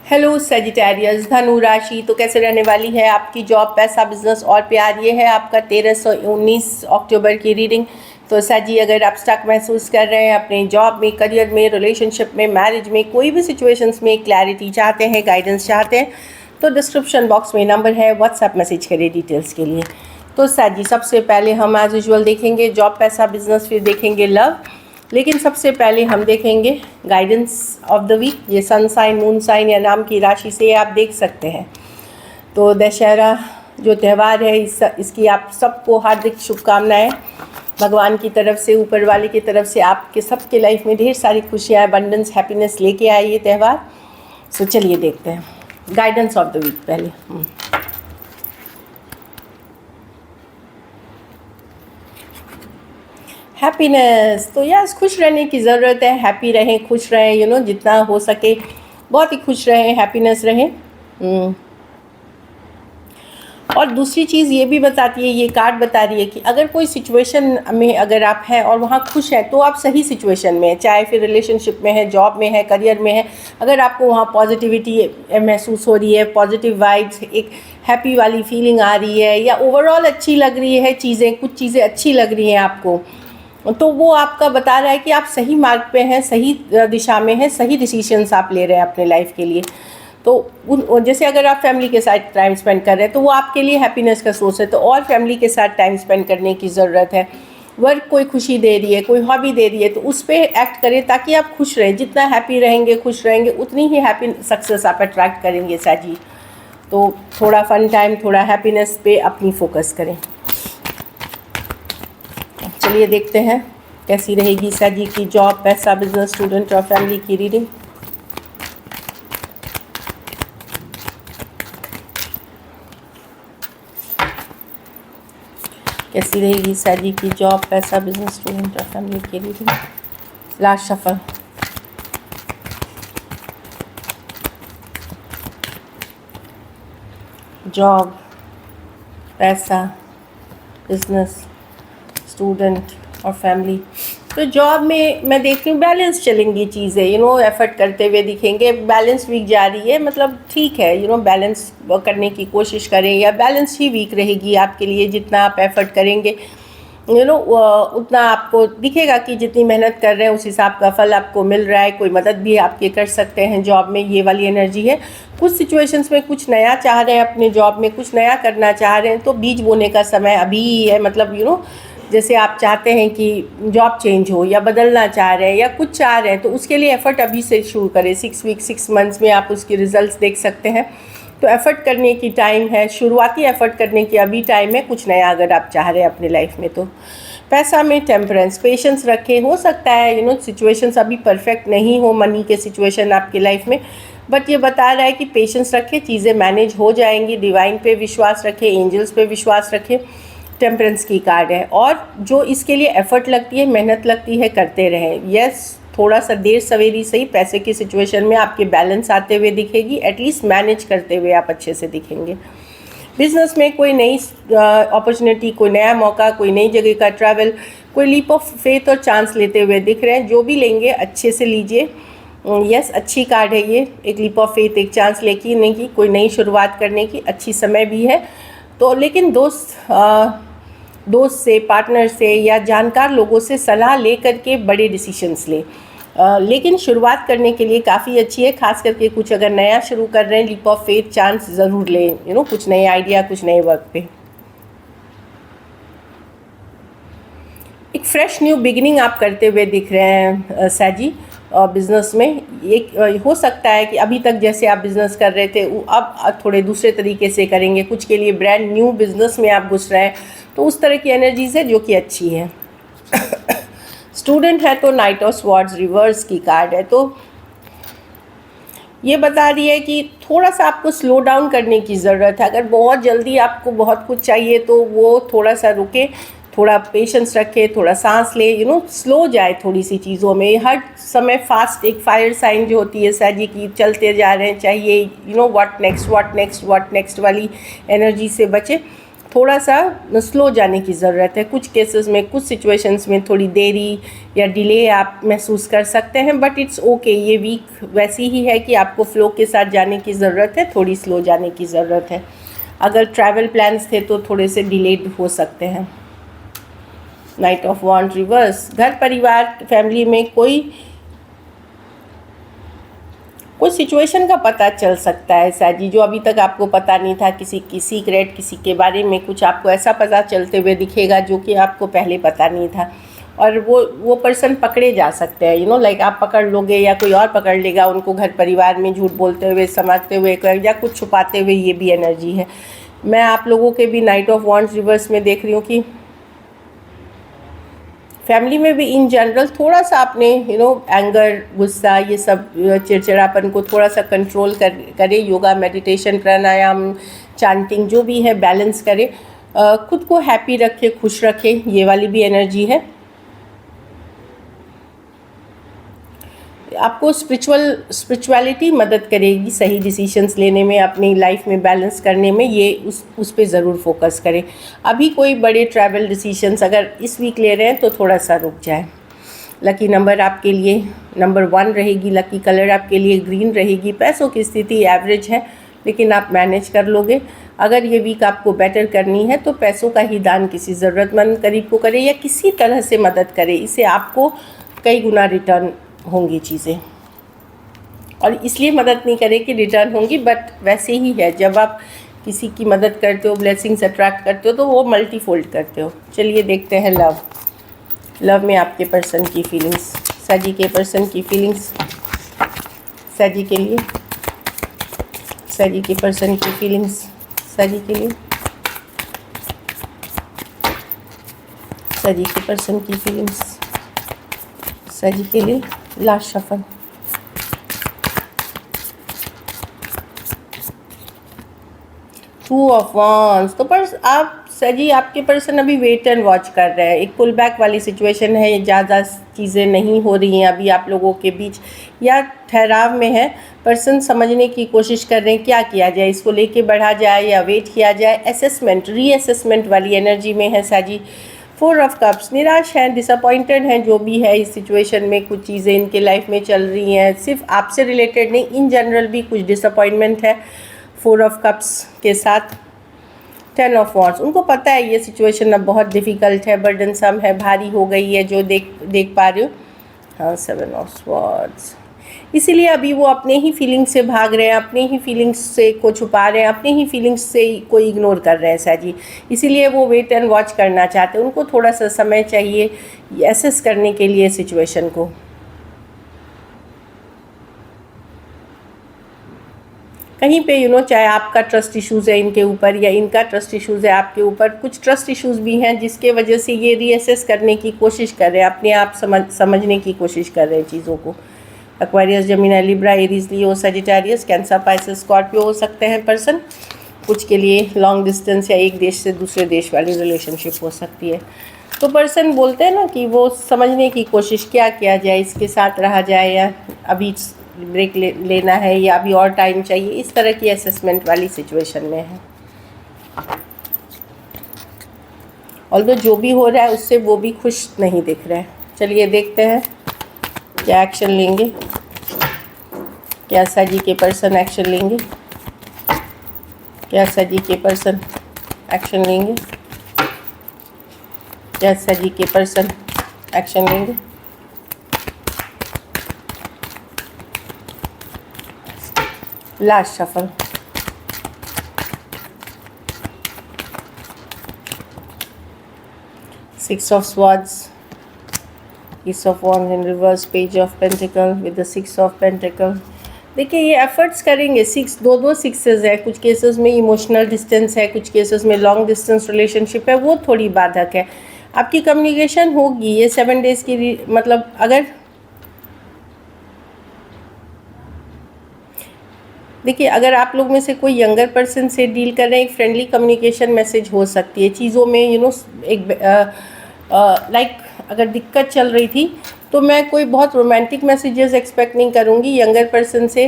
Hello Sagittarius, धनु राशि तो कैसे रहने वाली है आपकी जॉब, पैसा, बिजनेस और प्यार। ये है आपका 1319 अक्टूबर की रीडिंग। तो सजी, अगर आप स्टक महसूस कर रहे हैं अपने जॉब में, करियर में, रिलेशनशिप में, मैरिज में, कोई भी सिचुएशंस में क्लैरिटी चाहते हैं, गाइडेंस चाहते हैं, तो डिस्क्रिप्शन बॉक्स में नंबर है, व्हाट्सएप मैसेज करिए डिटेल्स के लिए। तो सजी, सबसे पहले हम एज यूजुअल देखेंगे जॉब, पैसा, बिजनेस, फिर देखेंगे लव। लेकिन सबसे पहले हम देखेंगे गाइडेंस ऑफ द वीक। ये सन साइन, मून साइन या नाम की राशि से आप देख सकते हैं। तो दशहरा जो त्यौहार है, इसकी आप सबको हार्दिक शुभकामनाएं। भगवान की तरफ से, ऊपर वाले की तरफ से आपके सबके लाइफ में ढेर सारी खुशियाँ, अबंडेंस, हैप्पीनेस लेके आए ये त्यौहार। सो चलिए देखते हैं गाइडेंस ऑफ द वीक पहले। हैप्पीनेस, तो यस, खुश रहने की ज़रूरत है। हैप्पी रहें, खुश रहें, जितना हो सके बहुत ही खुश रहें, हैप्पीनेस रहें। और दूसरी चीज़ ये भी बताती है, ये कार्ड बता रही है कि अगर कोई सिचुएशन में अगर आप हैं और वहाँ खुश हैं, तो आप सही सिचुएशन में हैं, चाहे फिर रिलेशनशिप में है, जॉब में है, करियर में है। अगर आपको वहाँ पॉजिटिविटी महसूस हो रही है, पॉजिटिव वाइब्स, एक हैप्पी वाली फीलिंग आ रही है, या ओवरऑल अच्छी लग रही है चीज़ें, कुछ चीज़ें अच्छी लग रही हैं आपको, तो वो आपका बता रहा है कि आप सही मार्ग पे हैं, सही दिशा में हैं, सही डिसीजंस आप ले रहे हैं अपने लाइफ के लिए। तो जैसे अगर आप फैमिली के साथ टाइम स्पेंड कर रहे हैं, तो वो आपके लिए हैप्पीनेस का सोर्स है, तो और फैमिली के साथ टाइम स्पेंड करने की ज़रूरत है। वर्क कोई खुशी दे रही है, कोई हॉबी दे रही है, तो उस पर एक्ट करें ताकि आप खुश रहें। जितना हैप्पी रहेंगे, खुश रहेंगे, उतनी ही हैप्पी सक्सेस आप अट्रैक्ट करेंगे साजी। तो थोड़ा फन टाइम, थोड़ा हैप्पीनेस पे अपनी फोकस करें। चलिए देखते हैं कैसी रहेगी साजी की जॉब, पैसा, बिजनेस, स्टूडेंट और फैमिली की रीडिंग। कैसी रहेगी साजी की जॉब, पैसा, बिजनेस, स्टूडेंट और फैमिली की रीडिंग। Last shuffle. जॉब, पैसा, बिजनेस, स्टूडेंट और फैमिली। तो जॉब में मैं देख रही हूँ बैलेंस चलेंगी चीज़ें, एफर्ट करते हुए दिखेंगे। बैलेंस वीक जा रही है, मतलब ठीक है, बैलेंस करने की कोशिश करें, या बैलेंस ही वीक रहेगी आपके लिए। जितना आप एफर्ट करेंगे उतना आपको दिखेगा कि जितनी मेहनत कर रहे हैं उस हिसाब का फल आपको मिल रहा है। कोई मदद भी आपके कर सकते हैं जॉब में, ये वाली एनर्जी है। कुछ सिचुएशंस में कुछ नया चाह रहे हैं, अपने जॉब में कुछ नया करना चाह रहे हैं, तो बीज बोने का समय अभी ही है। मतलब जैसे आप चाहते हैं कि जॉब चेंज हो, या बदलना चाह रहे हैं, या कुछ चाह रहे हैं, तो उसके लिए एफ़र्ट अभी से शुरू करें। 6 वीक, 6 मंथ्स में आप उसके रिजल्ट्स देख सकते हैं। तो एफ़र्ट करने की टाइम है, शुरुआती एफ़र्ट करने की अभी टाइम है, कुछ नया अगर आप चाह रहे हैं अपने लाइफ में। तो पैसा में टेम्परेंस, पेशेंस रखें। हो सकता है सिचुएशंस अभी परफेक्ट नहीं हो, मनी के सिचुएशन आपकी लाइफ में, बट ये बता रहा है कि पेशेंस रखें, चीज़ें मैनेज हो जाएंगी। डिवाइन पे विश्वास रखें, एंजल्स पे विश्वास रखें। टेम्परेंस की कार्ड है, और जो इसके लिए एफर्ट लगती है, मेहनत लगती है, करते रहें। यस, थोड़ा सा देर सवेरी सही पैसे की सिचुएशन में आपके बैलेंस आते हुए दिखेगी, एटलीस्ट मैनेज करते हुए आप अच्छे से दिखेंगे। बिजनेस में कोई नई अपॉर्चुनिटी, कोई नया मौका, कोई नई जगह का ट्रैवल, कोई लीप ऑफ फेथ और चांस लेते हुए दिख रहे हैं। जो भी लेंगे अच्छे से लीजिए। यस, अच्छी कार्ड है ये, एक लीप ऑफ फेथ, एक चांस लेने की, कोई नई शुरुआत करने की अच्छी समय भी है। तो लेकिन दोस्त से, पार्टनर से, या जानकार लोगों से सलाह ले करके बड़े डिसीजंस लें। लेकिन शुरुआत करने के लिए काफ़ी अच्छी है, खास करके कुछ अगर नया शुरू कर रहे हैं, लीप ऑफ फेथ चांस ज़रूर लें। कुछ नए आइडिया, कुछ नए वर्क पे। एक फ्रेश न्यू बिगिनिंग आप करते हुए दिख रहे हैं साजी। बिज़नेस में एक हो सकता है कि अभी तक जैसे आप बिज़नेस कर रहे थे, अब थोड़े दूसरे तरीके से करेंगे। कुछ के लिए ब्रांड न्यू बिज़नेस में आप घुस रहे हैं, तो उस तरह की एनर्जीज है जो कि अच्छी है। स्टूडेंट है तो नाइट ऑफ स्वॉर्ड्स रिवर्स की कार्ड है, तो ये बता रही है कि थोड़ा सा आपको स्लो डाउन करने की ज़रूरत है। अगर बहुत जल्दी आपको बहुत कुछ चाहिए, तो वो थोड़ा सा रुके, थोड़ा पेशेंस रखे, थोड़ा सांस ले, स्लो जाए थोड़ी सी चीज़ों में। हर समय फास्ट, एक फायर साइन जो होती है साजी की, चलते जा रहे हैं, चाहिए what next, what next, what next वाली एनर्जी से बचे। थोड़ा सा स्लो जाने की ज़रूरत है। कुछ केसेस में, कुछ सिचुएशंस में थोड़ी देरी या डिले आप महसूस कर सकते हैं, बट इट्स ओके। ये वीक वैसी ही है कि आपको फ्लो के साथ जाने की ज़रूरत है, थोड़ी स्लो जाने की ज़रूरत है। अगर ट्रैवल प्लान्स थे तो थोड़े से डिलेड हो सकते हैं। नाइट ऑफ वॉन्ड रिवर्स, घर परिवार फैमिली में कोई सिचुएशन का पता चल सकता है शायद, जो अभी तक आपको पता नहीं था। किसी की सीक्रेट, किसी के बारे में कुछ आपको ऐसा पता चलते हुए दिखेगा जो कि आपको पहले पता नहीं था, और वो पर्सन पकड़े जा सकते हैं। लाइक आप पकड़ लोगे या कोई और पकड़ लेगा उनको, घर परिवार में झूठ बोलते हुए, समझते हुए या कुछ छुपाते हुए। ये भी एनर्जी है। मैं आप लोगों के भी नाइट ऑफ वॉन्ड्स रिवर्स में देख रही हूँ कि फैमिली में भी इन जनरल थोड़ा सा आपने एंगर, गुस्सा, ये सब चिड़चिड़ापन को थोड़ा सा कंट्रोल करे। योगा, मेडिटेशन, प्राणायाम, चांटिंग जो भी है बैलेंस करे। खुद को हैप्पी रखे, खुश रखे। ये वाली भी एनर्जी है। आपको स्पिरिचुअलिटी मदद करेगी सही डिसीजंस लेने में, अपनी लाइफ में बैलेंस करने में। ये उस पे ज़रूर फोकस करें। अभी कोई बड़े ट्रैवल डिसीजंस अगर इस वीक ले रहे हैं तो थोड़ा सा रुक जाए। लकी नंबर आपके लिए नंबर 1 रहेगी। लकी कलर आपके लिए ग्रीन रहेगी। पैसों की स्थिति एवरेज है, लेकिन आप मैनेज कर लोगे। अगर ये वीक आपको बेटर करनी है तो पैसों का ही दान किसी ज़रूरतमंद करीब को करें या किसी तरह से मदद करें। इससे आपको कई गुना रिटर्न होंगी चीज़ें, और इसलिए मदद नहीं करें कि रिटर्न होंगी, बट वैसे ही है। जब आप किसी की मदद करते हो, ब्लेसिंग्स अट्रैक्ट करते हो, तो वो मल्टीफोल्ड करते हो। चलिए देखते हैं लव में आपके पर्सन की फीलिंग्स, सजी के पर्सन की फीलिंग्स, सजी के लिए, सजी के पर्सन की फीलिंग्स, सजी के लिए, सजी के पर्सन की फीलिंग्स, सजी के लिए। Last shuffle. Two of wands. तो पर आप सजी, आपके पर्सन अभी वेट एंड वॉच कर रहे हैं। एक पुल बैक वाली सिचुएशन है। ज़्यादा चीज़ें नहीं हो रही हैं अभी आप लोगों के बीच, या ठहराव में है। पर्सन समझने की कोशिश कर रहे हैं क्या किया जाए, इसको लेके बढ़ा जाए या वेट किया जाए। असेसमेंट, रीअसेसमेंट वाली एनर्जी में है सजी। 4 ऑफ कप्स, निराश हैं, डिसअपॉइंटेड हैं जो भी है इस सिचुएशन में। कुछ चीज़ें इनके लाइफ में चल रही हैं, सिर्फ आपसे रिलेटेड नहीं, इन जनरल भी कुछ डिसअपॉइंटमेंट है 4 ऑफ कप्स के साथ। 10 ऑफ वॉन्ड्स, उनको पता है ये सिचुएशन अब बहुत डिफ़िकल्ट है, बर्डनसम है, भारी हो गई है जो देख पा रहे हो। हाँ, 7 ऑफ स्वॉर्ड्स। इसीलिए अभी वो अपने ही फीलिंग्स से भाग रहे हैं, अपने ही फीलिंग्स से को छुपा रहे हैं, अपने ही फीलिंग्स से को इग्नोर कर रहे हैं साजी। इसीलिए वो वेट एंड वॉच करना चाहते हैं। उनको थोड़ा सा समय चाहिए एसेस करने के लिए सिचुएशन को। कहीं पे चाहे आपका ट्रस्ट इश्यूज़ है इनके ऊपर या इनका ट्रस्ट इश्यूज़ है आपके ऊपर, कुछ ट्रस्ट इश्यूज़ भी हैं जिसके वजह से ये रीअसेस करने की कोशिश कर रहे हैं, अपने आप समझने की कोशिश कर रहे हैं चीज़ों को। एक्वेरियस, जेमिनी, लिब्रा, एरीज, लियो, सजिटेरियस, कैंसर, पाइसेस, स्कॉर्पियो हो सकते हैं पर्सन। कुछ के लिए लॉन्ग डिस्टेंस या एक देश से दूसरे देश वाली रिलेशनशिप हो सकती है। तो पर्सन बोलते हैं ना कि वो समझने की कोशिश क्या किया जाए, इसके साथ रहा जाए या अभी ब्रेक लेना है या अभी और टाइम चाहिए, इस तरह की असेसमेंट वाली सिचुएशन में है। ऑल्दो जो भी हो रहा है उससे वो भी खुश नहीं दिख रहा है। चलिए देखते हैं क्या एक्शन लेंगे, क्या सजी के पर्सन एक्शन लेंगे, क्या सजी के पर्सन एक्शन लेंगे, क्या सजी के पर्सन एक्शन लेंगे। Last shuffle. Six of Swords, Ace of Wands in reverse, Page of Pentacle with the 6 of Pentacle। देखिए ये एफर्ट्स करेंगे। दो सिक्सेस है। कुछ केसेस में इमोशनल डिस्टेंस है, कुछ केसेस में लॉन्ग डिस्टेंस रिलेशनशिप है, वो थोड़ी बाधक है। आपकी कम्युनिकेशन होगी ये 7 डेज़ की, मतलब अगर देखिए अगर आप लोग में से कोई यंगर पर्सन से डील कर रहे हैं, एक फ्रेंडली कम्युनिकेशन मैसेज हो सकती है चीज़ों में। एक लाइक अगर दिक्कत चल रही थी तो मैं कोई बहुत रोमांटिक मैसेजेस एक्सपेक्ट नहीं करूँगी यंगर पर्सन से,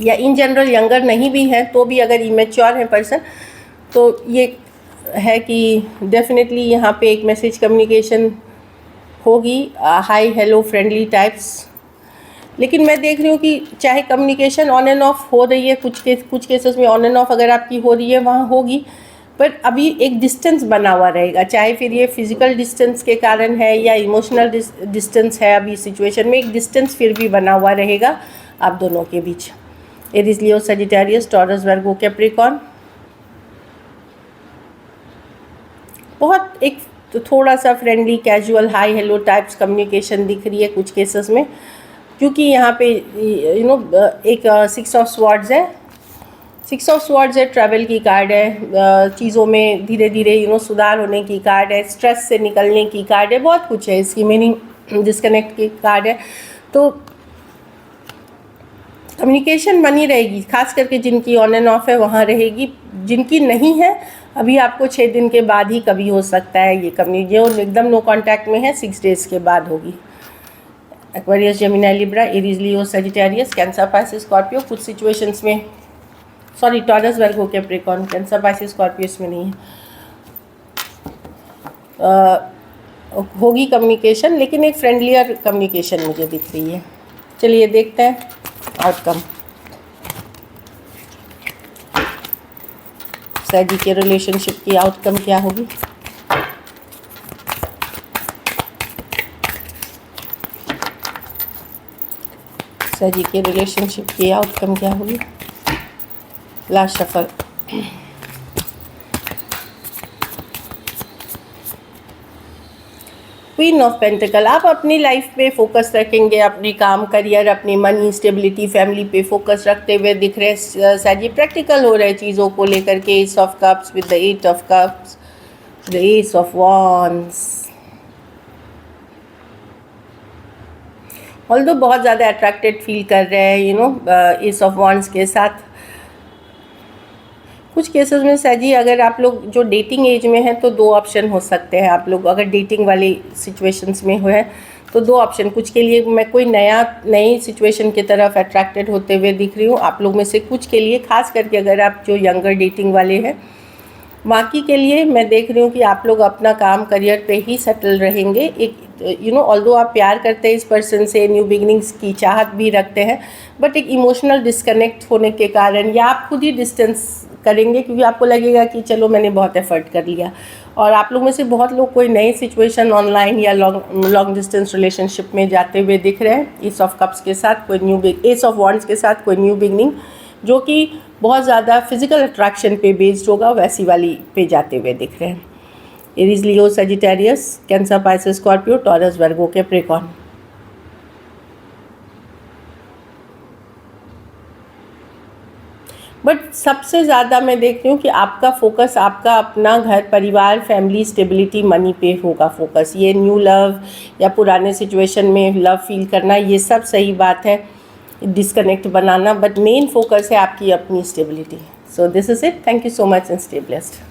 या इन जनरल यंगर नहीं भी हैं तो भी अगर इमेच्योर है पर्सन तो ये है कि डेफिनेटली यहाँ पे एक मैसेज कम्युनिकेशन होगी, हाई हेलो फ्रेंडली टाइप्स। लेकिन मैं देख रही हूँ कि चाहे कम्युनिकेशन ऑन एंड ऑफ हो रही है, कुछ केसेस में ऑन एंड ऑफ अगर आपकी हो रही है वहाँ होगी, पर अभी एक डिस्टेंस बना हुआ रहेगा, चाहे फिर ये फिजिकल डिस्टेंस के कारण है या इमोशनल डिस्टेंस है। अभी सिचुएशन में एक डिस्टेंस फिर भी बना हुआ रहेगा आप दोनों के बीच। एरीज, लियो, सजिटेरियस, टॉरस, वर्गो, कैप्रिकॉर्न, बहुत एक तो थोड़ा सा friendly casual hi hello types communication दिख रही है कुछ केसेस में, क्योंकि यहाँ पे एक 6 ऑफ स्वॉर्ड्स है। 6 ऑफ स्वॉर्ड्स है, ट्रैवल की कार्ड है, चीज़ों में धीरे धीरे सुधार होने की कार्ड है, स्ट्रेस से निकलने की कार्ड है, बहुत कुछ है इसकी मीनिंग, डिस्कनेक्ट की कार्ड है। तो कम्युनिकेशन बनी रहेगी, खास करके जिनकी ऑन एंड ऑफ है वहाँ रहेगी, जिनकी नहीं है अभी आपको 6 दिन के बाद ही कभी हो सकता है ये जो एकदम नो कांटेक्ट में है 6 डेज़ के बाद होगी। एक्वेरियस, जेमिनी, लिब्रा, एरीज, लियो, सजिटेरियस, कैंसर, पाइसेस, स्कॉर्पियो, कुछ सिचुएशंस में, सॉरी टॉरस, वर्गो, कैप्रिकॉर्न, कैंसर, पाइसेस, स्कॉर्पियो इसमें नहीं है। होगी कम्युनिकेशन, लेकिन एक फ्रेंडलियर कम्युनिकेशन मुझे दिख रही है। चलिए देखते हैं आउटकम। सैजी के रिलेशनशिप की आउटकम क्या होगी? सैजी के रिलेशनशिप की आउटकम क्या होगी? Last shuffle. Queen of pentacle, आप अपनी लाइफ पे फोकस रखेंगे, अपने काम, करियर, अपनी मनी, स्टेबिलिटी, फैमिली पे फोकस रखते हुए दिख रहे हैं सैजी। प्रैक्टिकल हो रहे चीज़ों को लेकर के। S of cups with the 8 of cups, the S of wands. Although बहुत ज़्यादा अट्रैक्टेड फील कर रहे हैं एस ऑफ वॉन्ड्स के साथ। कुछ केसेस में सैजी अगर आप लोग जो डेटिंग एज में हैं तो 2 ऑप्शन हो सकते हैं। आप लोग अगर डेटिंग वाली सिचुएशंस में हो है तो 2 ऑप्शन, कुछ के लिए मैं कोई नई सिचुएशन की तरफ अट्रैक्टेड होते हुए दिख रही हूँ आप लोग में से कुछ के लिए, खास करके अगर आप जो यंगर डेटिंग वाले हैं। बाकी के लिए मैं देख रही हूँ कि आप लोग अपना काम, करियर पे ही सेटल रहेंगे। एक ऑल्दो आप प्यार करते हैं इस पर्सन से, न्यू बिगनिंग्स की चाहत भी रखते हैं, बट एक इमोशनल डिस्कनेक्ट होने के कारण या आप खुद ही डिस्टेंस करेंगे, क्योंकि आपको लगेगा कि चलो मैंने बहुत एफर्ट कर लिया। और आप लोग में से बहुत लोग कोई नई सिचुएशन ऑनलाइन या लॉन्ग डिस्टेंस रिलेशनशिप में जाते हुए दिख रहे हैं। एस ऑफ कप्स के साथ कोई एस ऑफ वॉन्ड्स के साथ कोई न्यू बिगनिंग, जो कि बहुत ज़्यादा फिजिकल अट्रैक्शन पे बेस्ड होगा, वैसी वाली पे जाते हुए दिख रहे हैं। Aries, Leo, Sagittarius, cancer, Pisces, Scorpio, taurus, Virgo, Capricorn. But सबसे ज़्यादा मैं देख रही हूँ कि आपका फोकस आपका अपना घर, परिवार, फैमिली, स्टेबिलिटी, मनी पे होगा फोकस। ये न्यू लव या पुराने सिचुएशन में लव फील करना, ये सब सही बात है, disconnect banana, but main focus है आपकी अपनी stability. So this is it. Thank you so much and stay blessed.